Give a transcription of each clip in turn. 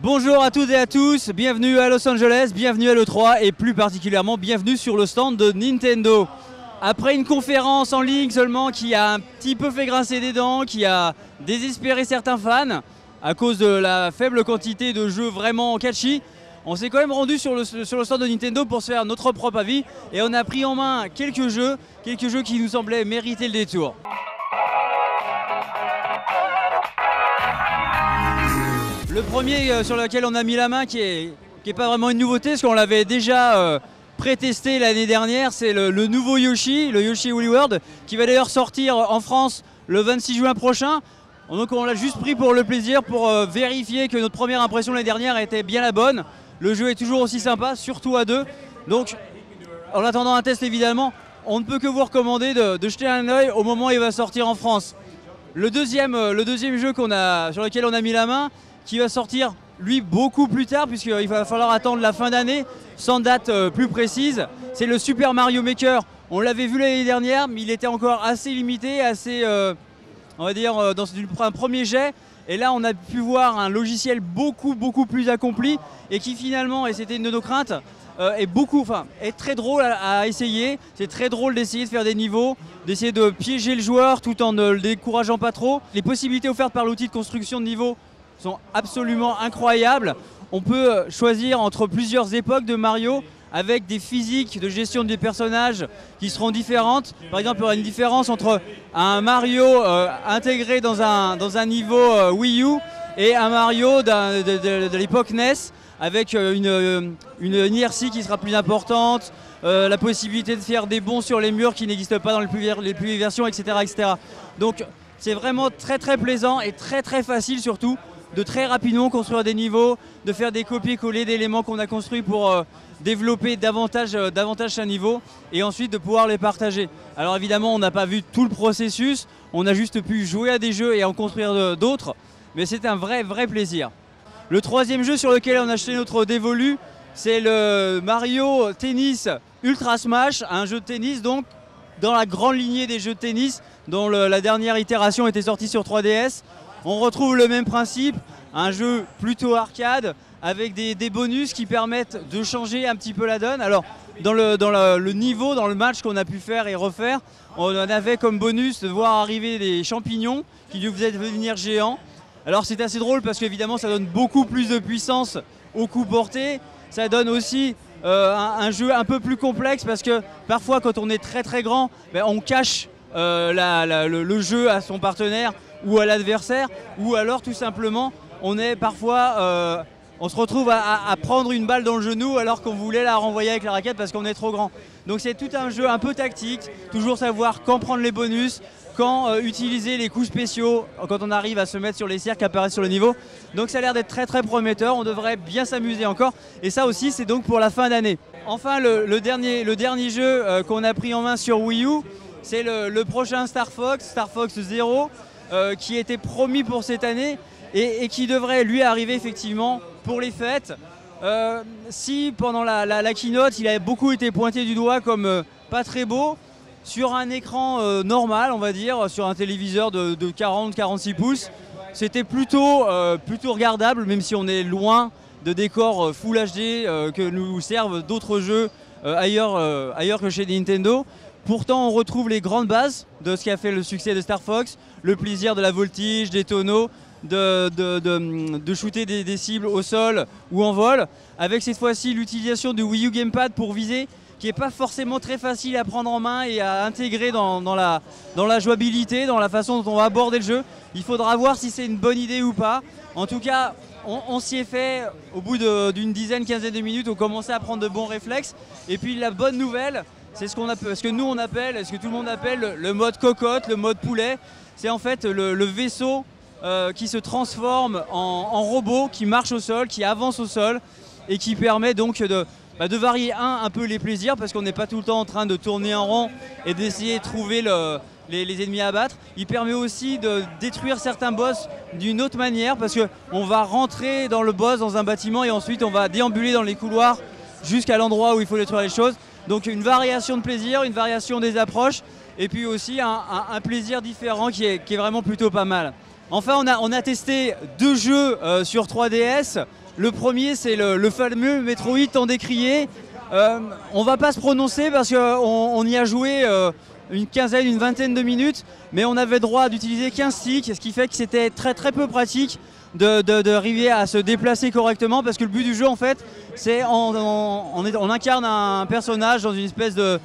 Bonjour à toutes et à tous, bienvenue à Los Angeles, bienvenue à l'E3 et plus particulièrement bienvenue sur le stand de Nintendo. Après une conférence en ligne seulement qui a un petit peu fait grincer des dents, qui a désespéré certains fans à cause de la faible quantité de jeux vraiment catchy, on s'est quand même rendu sur le stand de Nintendo pour se faire notre propre avis et on a pris en main quelques jeux qui nous semblaient mériter le détour. Le premier sur lequel on a mis la main, qui est pas vraiment une nouveauté, parce qu'on l'avait déjà pré-testé l'année dernière, c'est le nouveau Yoshi, le Yoshi Woolly World, qui va d'ailleurs sortir en France le 26 juin prochain. Donc on l'a juste pris pour le plaisir, pour vérifier que notre première impression l'année dernière était bien la bonne. Le jeu est toujours aussi sympa, surtout à deux. Donc en attendant un test évidemment, on ne peut que vous recommander de jeter un œil au moment où il va sortir en France. Le deuxième jeu sur lequel on a mis la main, qui va sortir lui beaucoup plus tard puisqu'il va falloir attendre la fin d'année sans date plus précise. C'est le Super Mario Maker. On l'avait vu l'année dernière mais il était encore assez limité, assez on va dire dans un premier jet. Et là on a pu voir un logiciel beaucoup plus accompli et qui finalement, et c'était une de nos craintes, est très drôle à essayer. C'est très drôle d'essayer de faire des niveaux, d'essayer de piéger le joueur tout en ne le décourageant pas trop. Les possibilités offertes par l'outil de construction de niveau sont absolument incroyables. On peut choisir entre plusieurs époques de Mario avec des physiques de gestion des personnages qui seront différentes. Par exemple, il y aura une différence entre un Mario intégré dans un niveau Wii U et un Mario de l'époque NES avec une inertie qui sera plus importante, la possibilité de faire des bonds sur les murs qui n'existent pas dans les plus vieilles versions, etc. Donc c'est vraiment très plaisant et très facile surtout de très rapidement construire des niveaux, de faire des copier-coller d'éléments qu'on a construits pour développer davantage un niveau et ensuite de pouvoir les partager. Alors évidemment on n'a pas vu tout le processus, on a juste pu jouer à des jeux et en construire d'autres, mais c'est un vrai plaisir. Le troisième jeu sur lequel on a acheté notre dévolu, c'est le Mario Tennis Ultra Smash, un jeu de tennis donc dans la grande lignée des jeux de tennis dont la dernière itération était sortie sur 3DS. On retrouve le même principe, un jeu plutôt arcade avec des bonus qui permettent de changer un petit peu la donne. Alors dans le niveau, dans le match qu'on a pu faire et refaire, on en avait comme bonus de voir arriver des champignons qui nous faisaient devenir géants. Alors c'est assez drôle parce qu'évidemment ça donne beaucoup plus de puissance au coup porté. Ça donne aussi un jeu un peu plus complexe parce que parfois quand on est très grand, on cache le jeu à son partenaire ou à l'adversaire, ou alors tout simplement on se retrouve à prendre une balle dans le genou alors qu'on voulait la renvoyer avec la raquette parce qu'on est trop grand. Donc c'est tout un jeu un peu tactique, toujours savoir quand prendre les bonus, quand utiliser les coups spéciaux quand on arrive à se mettre sur les cercles qui apparaissent sur le niveau. Donc ça a l'air d'être très prometteur, on devrait bien s'amuser encore et ça aussi c'est donc pour la fin d'année. Enfin le dernier jeu qu'on a pris en main sur Wii U, c'est le prochain Star Fox 0 qui était promis pour cette année et qui devrait lui arriver effectivement pour les fêtes. Si pendant la keynote il a beaucoup été pointé du doigt comme pas très beau, sur un écran normal on va dire, sur un téléviseur de 40-46 pouces, c'était plutôt regardable même si on est loin de décors Full HD que nous servent d'autres jeux ailleurs que chez Nintendo. Pourtant on retrouve les grandes bases de ce qui a fait le succès de Star Fox, le plaisir de la voltige, des tonneaux, de shooter des cibles au sol ou en vol, avec cette fois-ci l'utilisation du Wii U Gamepad pour viser, qui n'est pas forcément très facile à prendre en main et à intégrer dans la jouabilité, dans la façon dont on va aborder le jeu. Il faudra voir si c'est une bonne idée ou pas. En tout cas, on s'y est fait, au bout d'une quinzaine de minutes, on commençait à prendre de bons réflexes. Et puis la bonne nouvelle, c'est ce que nous on appelle, ce que tout le monde appelle le mode cocotte, le mode poulet. C'est en fait le vaisseau qui se transforme en robot, qui marche au sol, qui avance au sol et qui permet donc de varier un peu les plaisirs parce qu'on n'est pas tout le temps en train de tourner en rond et d'essayer de trouver les ennemis à battre. Il permet aussi de détruire certains boss d'une autre manière parce qu'on va rentrer dans le boss dans un bâtiment et ensuite on va déambuler dans les couloirs jusqu'à l'endroit où il faut détruire les choses. Donc une variation de plaisir, une variation des approches et puis aussi un plaisir différent qui est vraiment plutôt pas mal. Enfin, on a testé 2 jeux sur 3DS. Le premier, c'est le fameux Metroid tant décrié. On va pas se prononcer parce qu'on y a joué une quinzaine, une vingtaine de minutes, mais on avait droit d'utiliser qu'un stick, ce qui fait que c'était très peu pratique d'arriver à se déplacer correctement, parce que le but du jeu, en fait, c'est on incarne un personnage dans une espèce de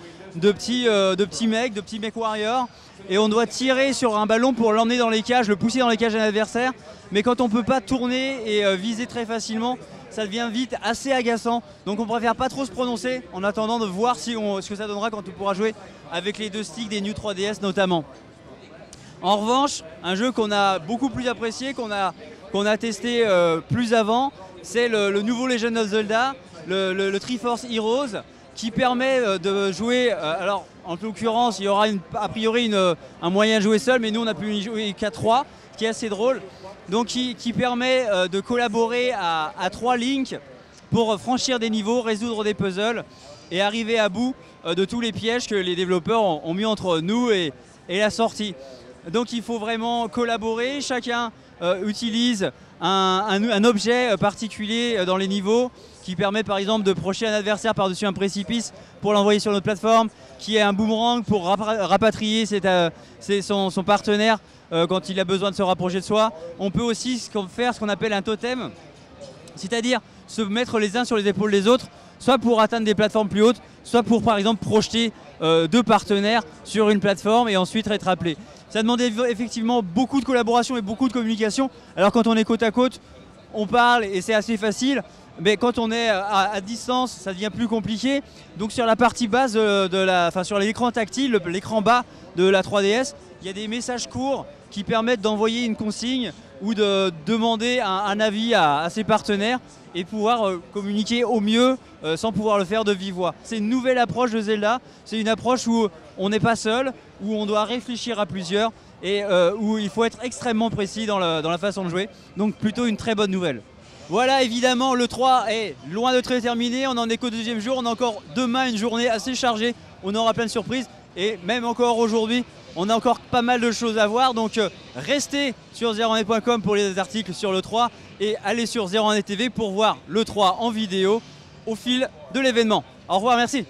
petit mech warrior, et on doit tirer sur un ballon pour l'emmener dans les cages, le pousser dans les cages d'un adversaire. Mais quand on peut pas tourner et viser très facilement, ça devient vite assez agaçant. Donc on préfère pas trop se prononcer en attendant de voir ce que ça donnera quand on pourra jouer avec les 2 sticks des New 3DS notamment. En revanche, un jeu qu'on a beaucoup plus apprécié, qu'on a testé plus avant, c'est le nouveau Legend of Zelda, le Triforce Heroes, qui permet de jouer, alors en l'occurrence il y aura a priori un moyen de jouer seul, mais nous on a pu y jouer qu'à 3, ce qui est assez drôle. Donc qui permet de collaborer à 3 Link pour franchir des niveaux, résoudre des puzzles et arriver à bout de tous les pièges que les développeurs ont mis entre nous et la sortie. Donc il faut vraiment collaborer, chacun utilise un objet particulier dans les niveaux, qui permet par exemple de projeter un adversaire par-dessus un précipice pour l'envoyer sur notre plateforme, qui est un boomerang pour rapatrier son partenaire quand il a besoin de se rapprocher de soi. On peut aussi faire ce qu'on appelle un totem, c'est-à-dire se mettre les uns sur les épaules des autres, soit pour atteindre des plateformes plus hautes, soit pour par exemple projeter 2 partenaires sur une plateforme et ensuite être appelé. Ça demande effectivement beaucoup de collaboration et beaucoup de communication. Alors quand on est côte à côte, on parle et c'est assez facile. Mais quand on est à distance, ça devient plus compliqué. Donc sur la partie basse, sur l'écran tactile, l'écran bas de la 3DS, il y a des messages courts qui permettent d'envoyer une consigne ou de demander un avis à ses partenaires et pouvoir communiquer au mieux sans pouvoir le faire de vive voix. C'est une nouvelle approche de Zelda, c'est une approche où on n'est pas seul, où on doit réfléchir à plusieurs et où il faut être extrêmement précis dans la façon de jouer. Donc plutôt une très bonne nouvelle. Voilà, évidemment, le 3 est loin d'être terminé, on en est qu'au 2e jour, on a encore demain une journée assez chargée, on aura plein de surprises et même encore aujourd'hui, on a encore pas mal de choses à voir, donc restez sur zeronet.com pour les articles sur le 3 et allez sur Zeronet TV pour voir le 3 en vidéo au fil de l'événement. Au revoir, merci.